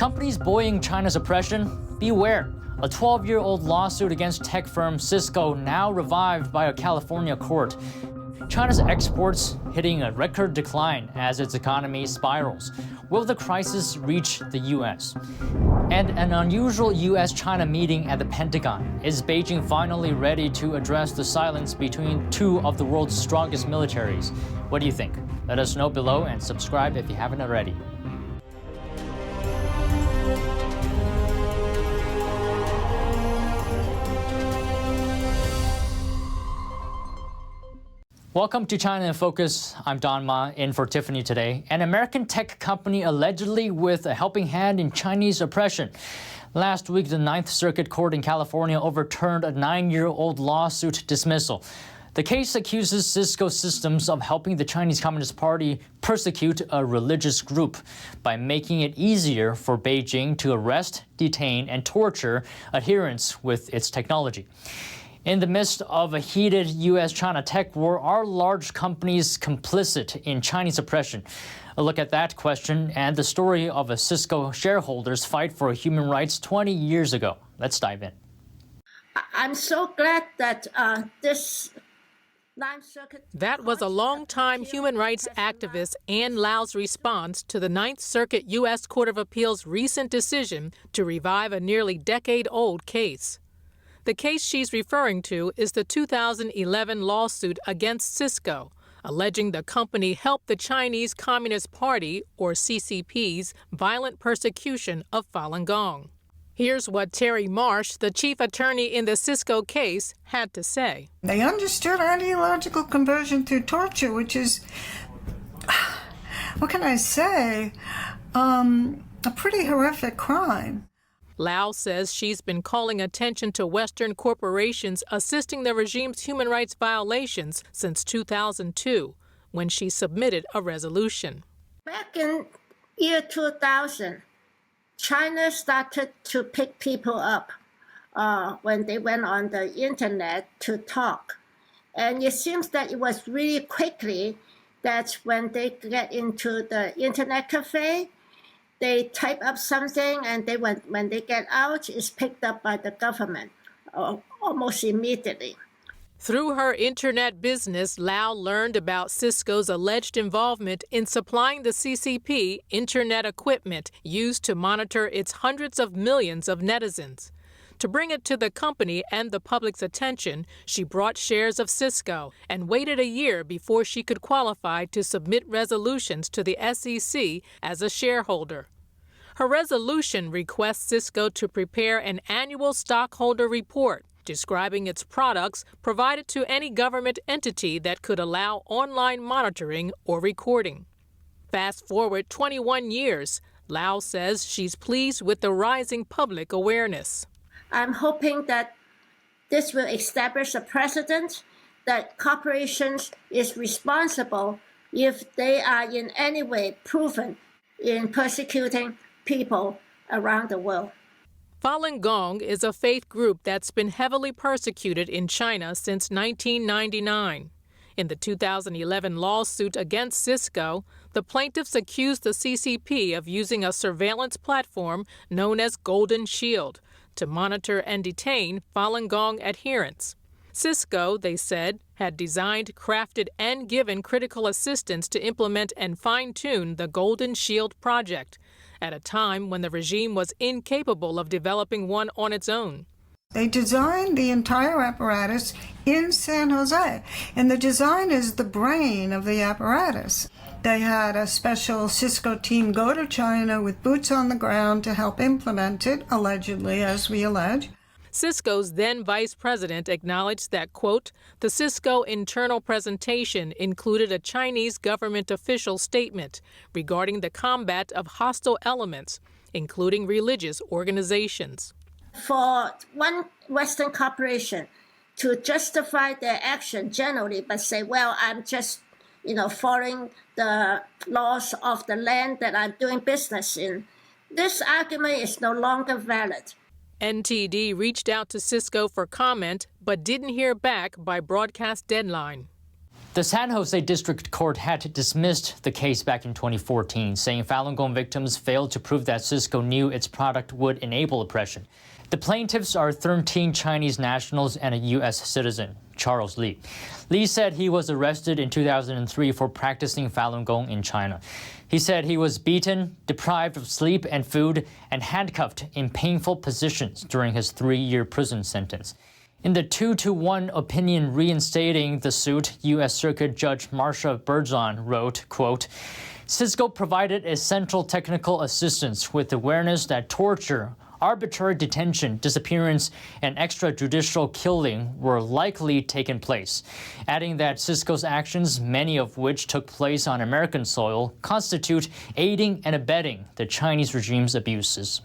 Companies buoying China's oppression? Beware. A 12-year-old lawsuit against tech firm Cisco now revived by a California court. China's exports hitting a record decline as its economy spirals. Will the crisis reach the U.S.? And an unusual U.S.-China meeting at the Pentagon. Is Beijing finally ready to address the silence between two of the world's strongest militaries? What do you think? Let us know below and subscribe if you haven't already. Welcome to China in Focus. I'm Don Ma, in for Tiffany today. An American tech company allegedly with a helping hand in Chinese oppression. Last week, the Ninth Circuit Court in California overturned a 9-year-old lawsuit dismissal. The case accuses Cisco Systems of helping the Chinese Communist Party persecute a religious group by making it easier for Beijing to arrest, detain, and torture adherents with its technology. In the midst of a heated U.S.-China tech war, are large companies complicit in Chinese oppression? A look at that question and the story of a Cisco shareholder's fight for human rights 20 years ago. Let's dive in. I'm so glad that this Ninth Circuit... That was a longtime human rights activist Ann Lau's response to the Ninth Circuit U.S. Court of Appeals' recent decision to revive a nearly decade-old case. The case she's referring to is the 2011 lawsuit against Cisco, alleging the company helped the Chinese Communist Party, or CCP's, violent persecution of Falun Gong. Here's what Terry Marsh, the chief attorney in the Cisco case, had to say. They understood ideological conversion through torture, which is, what can I say, a pretty horrific crime. Lau says she's been calling attention to Western corporations assisting the regime's human rights violations since 2002, when she submitted a resolution. Back in year 2000, China started to pick people up when they went on the internet to talk. And it seems that it was really quickly that when they get into the internet cafe, they type up something, and when they get out, it's picked up by the government almost immediately. Through her internet business, Lau learned about Cisco's alleged involvement in supplying the CCP internet equipment used to monitor its hundreds of millions of netizens. To bring it to the company and the public's attention, she brought shares of Cisco and waited a year before she could qualify to submit resolutions to the SEC as a shareholder. Her resolution requests Cisco to prepare an annual stockholder report describing its products provided to any government entity that could allow online monitoring or recording. Fast forward 21 years, Lau says she's pleased with the rising public awareness. I'm hoping that this will establish a precedent that corporations is responsible if they are in any way proven in persecuting people around the world. Falun Gong is a faith group that's been heavily persecuted in China since 1999. In the 2011 lawsuit against Cisco, the plaintiffs accused the CCP of using a surveillance platform known as Golden Shield to monitor and detain Falun Gong adherents. Cisco, they said, had designed, crafted, and given critical assistance to implement and fine-tune the Golden Shield project at a time when the regime was incapable of developing one on its own. They designed the entire apparatus in San Jose, and the design is the brain of the apparatus. They had a special Cisco team go to China with boots on the ground to help implement it, allegedly, as we allege. Cisco's then vice president acknowledged that, quote, the Cisco internal presentation included a Chinese government official statement regarding the combat of hostile elements, including religious organizations. For one Western corporation to justify their action generally, but say, well, I'm just, following the laws of the land that I'm doing business in, this argument is no longer valid. NTD reached out to Cisco for comment, but didn't hear back by broadcast deadline. The San Jose District Court had dismissed the case back in 2014, saying Falun Gong victims failed to prove that Cisco knew its product would enable oppression. The plaintiffs are 13 Chinese nationals and a U.S. citizen, Charles Lee. Lee said he was arrested in 2003 for practicing Falun Gong in China. He said he was beaten, deprived of sleep and food, and handcuffed in painful positions during his 3-year prison sentence. In the 2-1 opinion reinstating the suit, U.S. Circuit Judge Marsha Berzon wrote, quote, Cisco provided essential technical assistance with awareness that torture, arbitrary detention, disappearance, and extrajudicial killing were likely taken place, adding that Cisco's actions, many of which took place on American soil, constitute aiding and abetting the Chinese regime's abuses.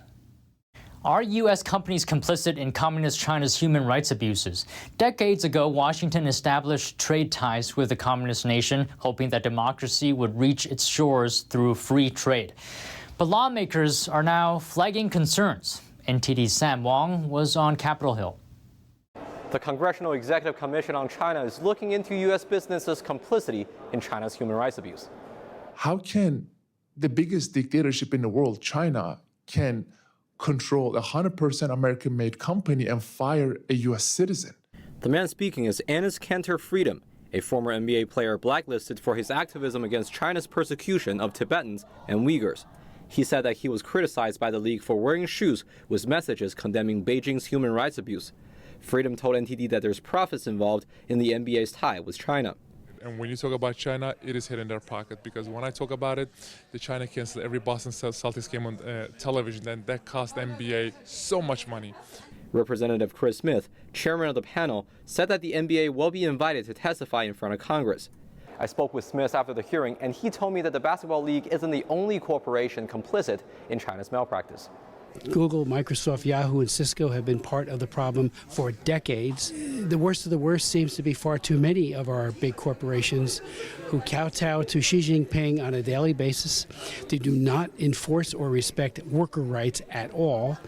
Are U.S. companies complicit in Communist China's human rights abuses? Decades ago, Washington established trade ties with the communist nation, hoping that democracy would reach its shores through free trade. But lawmakers are now flagging concerns. NTD's Sam Wong was on Capitol Hill. The Congressional Executive Commission on China is looking into U.S. businesses' complicity in China's human rights abuse. How can the biggest dictatorship in the world, China, can control a 100% American-made company and fire a U.S. citizen? The man speaking is Enes Kanter Freedom, a former NBA player blacklisted for his activism against China's persecution of Tibetans and Uyghurs. He said that he was criticized by the league for wearing shoes with messages condemning Beijing's human rights abuse. Freedom told NTD that there's profits involved in the NBA's tie with China. And when you talk about China, it is hit in their pocket, because when I talk about it, the China canceled every Boston Celtics game on television, and that cost the NBA so much money. Representative Chris Smith, chairman of the panel, said that the NBA will be invited to testify in front of Congress. I spoke with Smith after the hearing, and he told me that the Basketball League isn't the only corporation complicit in China's malpractice. Google, Microsoft, Yahoo, and Cisco have been part of the problem for decades. The worst of the worst seems to be far too many of our big corporations who kowtow to Xi Jinping on a daily basis. They do not enforce or respect worker rights at all.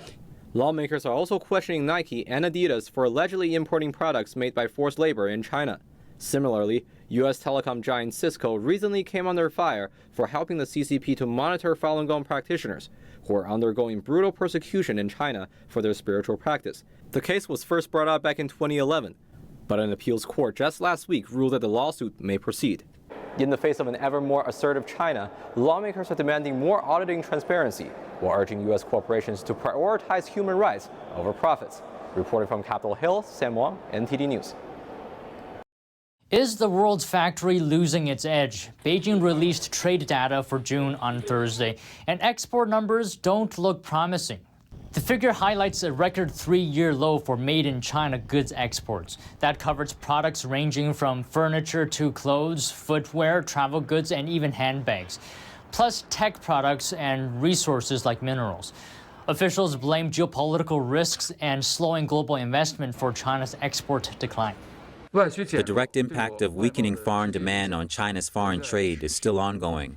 Lawmakers are also questioning Nike and Adidas for allegedly importing products made by forced labor in China. Similarly, U.S. telecom giant Cisco recently came under fire for helping the CCP to monitor Falun Gong practitioners who are undergoing brutal persecution in China for their spiritual practice. The case was first brought up back in 2011, but an appeals court just last week ruled that the lawsuit may proceed. In the face of an ever more assertive China, lawmakers are demanding more auditing transparency while urging U.S. corporations to prioritize human rights over profits. Reporting from Capitol Hill, Sam Wong, NTD News. Is the world's factory losing its edge? Beijing released trade data for June on Thursday, and export numbers don't look promising. The figure highlights a record 3-year low for made-in-China goods exports. That covers products ranging from furniture to clothes, footwear, travel goods, and even handbags, plus tech products and resources like minerals. Officials blame geopolitical risks and slowing global investment for China's export decline. The direct impact of weakening foreign demand on China's foreign trade is still ongoing.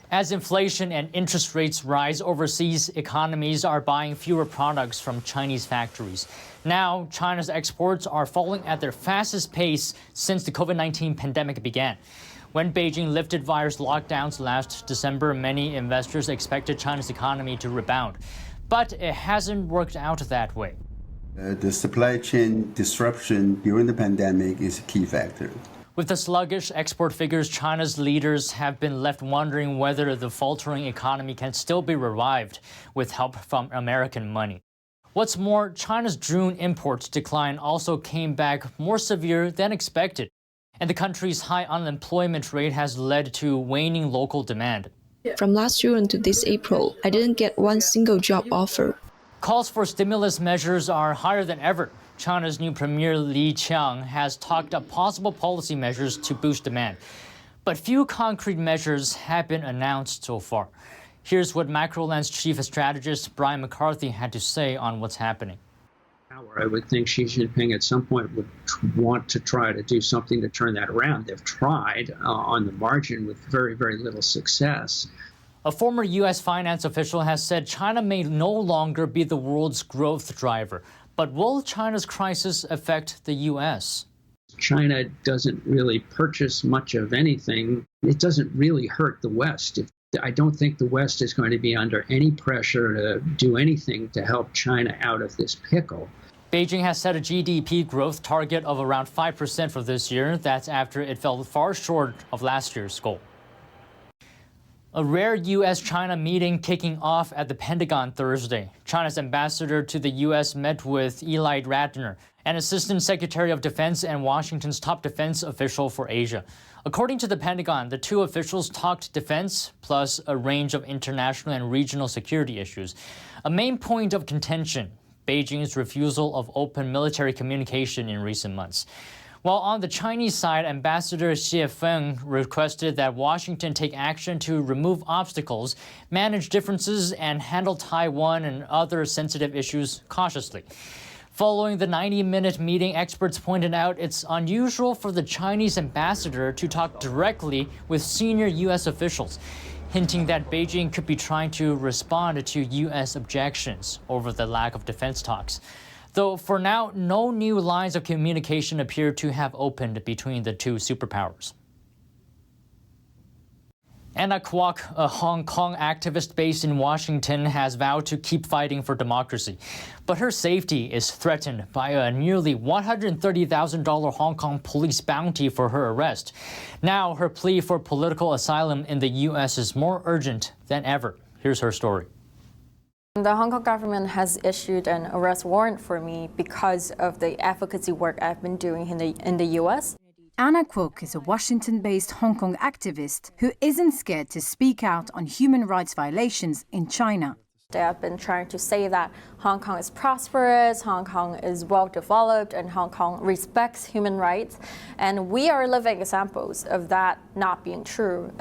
As inflation and interest rates rise, overseas economies are buying fewer products from Chinese factories. Now, China's exports are falling at their fastest pace since the COVID-19 pandemic began. When Beijing lifted virus lockdowns last December, many investors expected China's economy to rebound. But it hasn't worked out that way. The supply chain disruption during the pandemic is a key factor. With the sluggish export figures, China's leaders have been left wondering whether the faltering economy can still be revived with help from American money. What's more, China's June imports decline also came back more severe than expected, and the country's high unemployment rate has led to waning local demand. From last June to this April, I didn't get one single job offer. Calls for stimulus measures are higher than ever. China's new Premier Li Qiang has talked up possible policy measures to boost demand. But few concrete measures have been announced so far. Here's what Macroland's chief strategist Brian McCarthy had to say on what's happening. I would think Xi Jinping at some point would want to try to do something to turn that around. They've tried on the margin with very, very little success. A former U.S. finance official has said China may no longer be the world's growth driver. But will China's crisis affect the U.S.? China doesn't really purchase much of anything. It doesn't really hurt the West. I don't think the West is going to be under any pressure to do anything to help China out of this pickle. Beijing has set a GDP growth target of around 5% for this year. That's after it fell far short of last year's goal. A rare U.S.-China meeting kicking off at the Pentagon Thursday. China's ambassador to the U.S. met with Eli Ratner, an assistant secretary of defense and Washington's top defense official for Asia. According to the Pentagon, the two officials talked defense plus a range of international and regional security issues. A main point of contention, Beijing's refusal of open military communication in recent months. While on the Chinese side, Ambassador Xie Feng requested that Washington take action to remove obstacles, manage differences, and handle Taiwan and other sensitive issues cautiously. Following the 90-minute meeting, experts pointed out it's unusual for the Chinese ambassador to talk directly with senior U.S. officials, hinting that Beijing could be trying to respond to U.S. objections over the lack of defense talks. Though for now, no new lines of communication appear to have opened between the two superpowers. Anna Kwok, a Hong Kong activist based in Washington, has vowed to keep fighting for democracy. But her safety is threatened by a nearly $130,000 Hong Kong police bounty for her arrest. Now, her plea for political asylum in the U.S. is more urgent than ever. Here's her story. The Hong Kong government has issued an arrest warrant for me because of the advocacy work I've been doing in the U.S. Anna Kwok is a Washington-based Hong Kong activist who isn't scared to speak out on human rights violations in China. They have been trying to say that Hong Kong is prosperous, Hong Kong is well-developed, and Hong Kong respects human rights. And we are living examples of that not being true.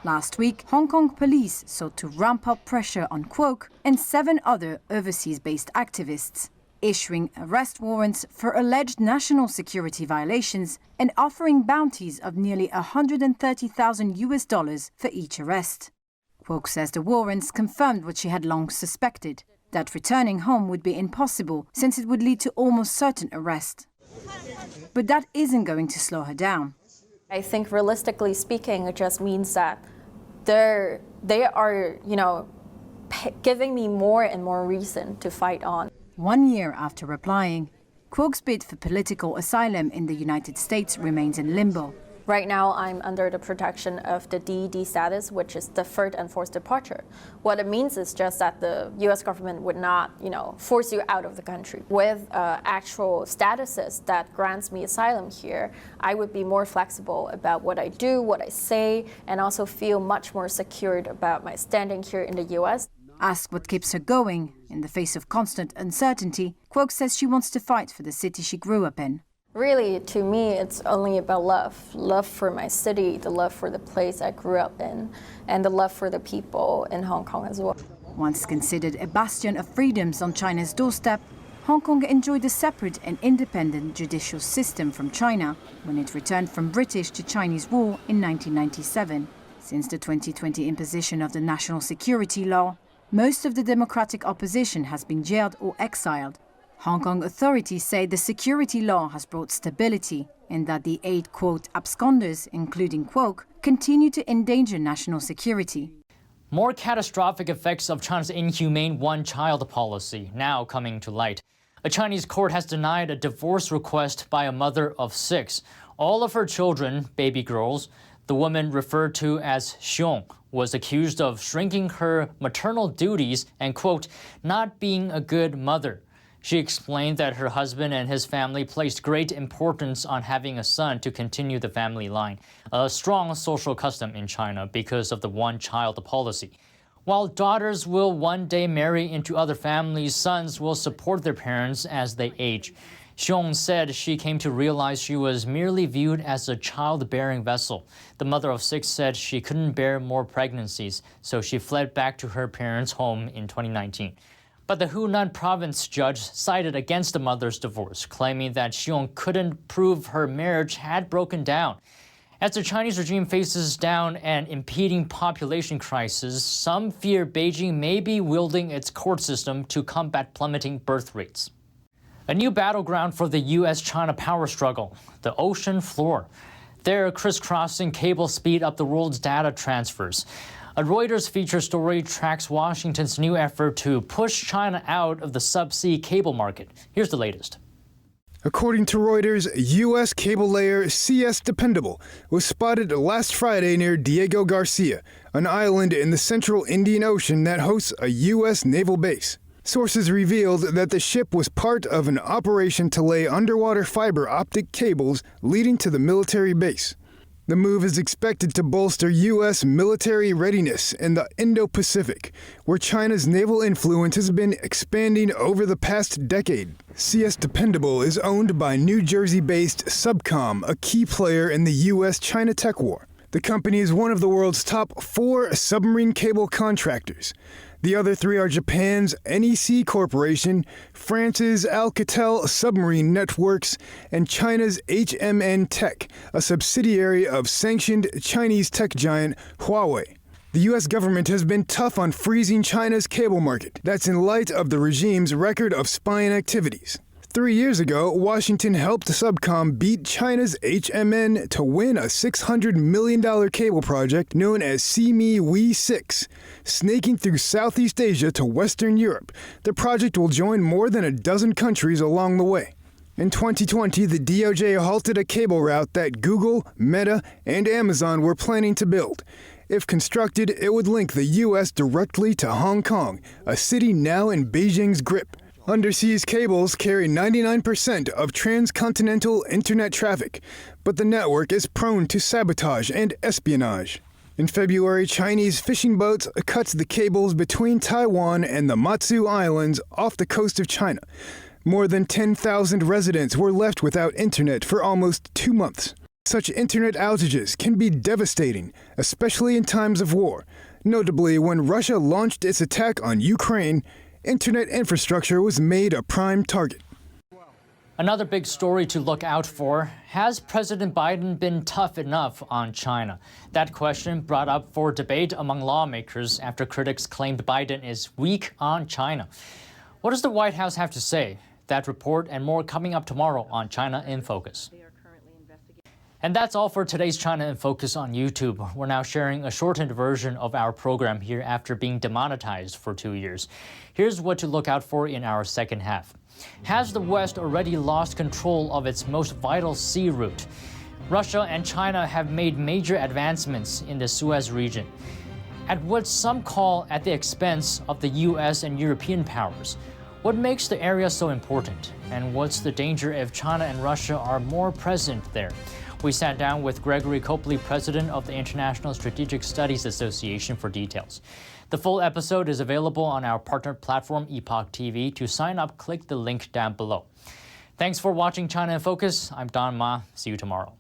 Last week, Hong Kong police sought to ramp up pressure on Kwok and 7 other overseas-based activists, issuing arrest warrants for alleged national security violations and offering bounties of nearly $130,000 for each arrest. Kwok says the warrants confirmed what she had long suspected, that returning home would be impossible since it would lead to almost certain arrest. But that isn't going to slow her down. I think realistically speaking, it just means that they are, giving me more and more reason to fight on. 1 year after replying, Kwok's bid for political asylum in the United States remains in limbo. Right now, I'm under the protection of the DED status, which is deferred enforced departure. What it means is just that the U.S. government would not, force you out of the country. With actual statuses that grants me asylum here, I would be more flexible about what I do, what I say, and also feel much more secured about my standing here in the U.S. Asked what keeps her going in the face of constant uncertainty, Kwok says she wants to fight for the city she grew up in. Really, to me, it's only about love. Love for my city, the love for the place I grew up in, and the love for the people in Hong Kong as well. Once considered a bastion of freedoms on China's doorstep, Hong Kong enjoyed a separate and independent judicial system from China when it returned from British to Chinese rule in 1997. Since the 2020 imposition of the national security law, most of the democratic opposition has been jailed or exiled. Hong Kong authorities say the security law has brought stability and that the 8, quote, absconders, including Kwok, continue to endanger national security. More catastrophic effects of China's inhumane one-child policy now coming to light. A Chinese court has denied a divorce request by a mother of 6. All of her children, baby girls, the woman referred to as Xiong, was accused of shrinking her maternal duties and, quote, not being a good mother. She explained that her husband and his family placed great importance on having a son to continue the family line, a strong social custom in China because of the one-child policy. While daughters will one day marry into other families, sons will support their parents as they age. Xiong said she came to realize she was merely viewed as a childbearing vessel. The mother of 6 said she couldn't bear more pregnancies, so she fled back to her parents' home in 2019. But the Hunan province judge sided against the mother's divorce, claiming that Xiong couldn't prove her marriage had broken down. As the Chinese regime faces down an impeding population crisis, some fear Beijing may be wielding its court system to combat plummeting birth rates. A new battleground for the U.S.-China power struggle, the ocean floor. There, crisscrossing cable speed up the world's data transfers. A Reuters feature story tracks Washington's new effort to push China out of the subsea cable market. Here's the latest. According to Reuters, U.S. cable layer CS Dependable was spotted last Friday near Diego Garcia, an island in the central Indian Ocean that hosts a U.S. naval base. Sources revealed that the ship was part of an operation to lay underwater fiber optic cables leading to the military base. The move is expected to bolster U.S. military readiness in the Indo-Pacific, where China's naval influence has been expanding over the past decade. CS Dependable is owned by New Jersey-based Subcom, a key player in the U.S.-China tech war. The company is one of the world's top 4 submarine cable contractors. The other 3 are Japan's NEC Corporation, France's Alcatel Submarine Networks, and China's HMN Tech, a subsidiary of sanctioned Chinese tech giant Huawei. The U.S. government has been tough on freezing China's cable market. That's in light of the regime's record of spying activities. 3 years ago, Washington helped Subcom beat China's HMN to win a $600 million cable project known as CME 6, snaking through Southeast Asia to Western Europe. The project will join more than a dozen countries along the way. In 2020, the DOJ halted a cable route that Google, Meta, and Amazon were planning to build. If constructed, it would link the U.S. directly to Hong Kong, a city now in Beijing's grip. Undersea's cables carry 99% of transcontinental internet traffic, but the network is prone to sabotage and espionage. In February, Chinese fishing boats cut the cables between Taiwan and the Matsu Islands off the coast of China. More than 10,000 residents were left without internet for almost 2 months. Such internet outages can be devastating, especially in times of war. Notably, when Russia launched its attack on Ukraine, internet infrastructure was made a prime target. Another big story to look out for. Has President Biden been tough enough on China? That question brought up for debate among lawmakers after critics claimed Biden is weak on China. What does the White House have to say? That report and more coming up tomorrow on China in Focus. And that's all for today's China in Focus on YouTube. We're now sharing a shortened version of our program here after being demonetized for 2 years. Here's what to look out for in our second half. Has the West already lost control of its most vital sea route? Russia and China have made major advancements in the Suez region, at what some call at the expense of the US and European powers. What makes the area so important? And what's the danger if China and Russia are more present there? We sat down with Gregory Copley, president of the International Strategic Studies Association, for details. The full episode is available on our partner platform, Epoch TV. To sign up, click the link down below. Thanks for watching China in Focus. I'm Don Ma. See you tomorrow.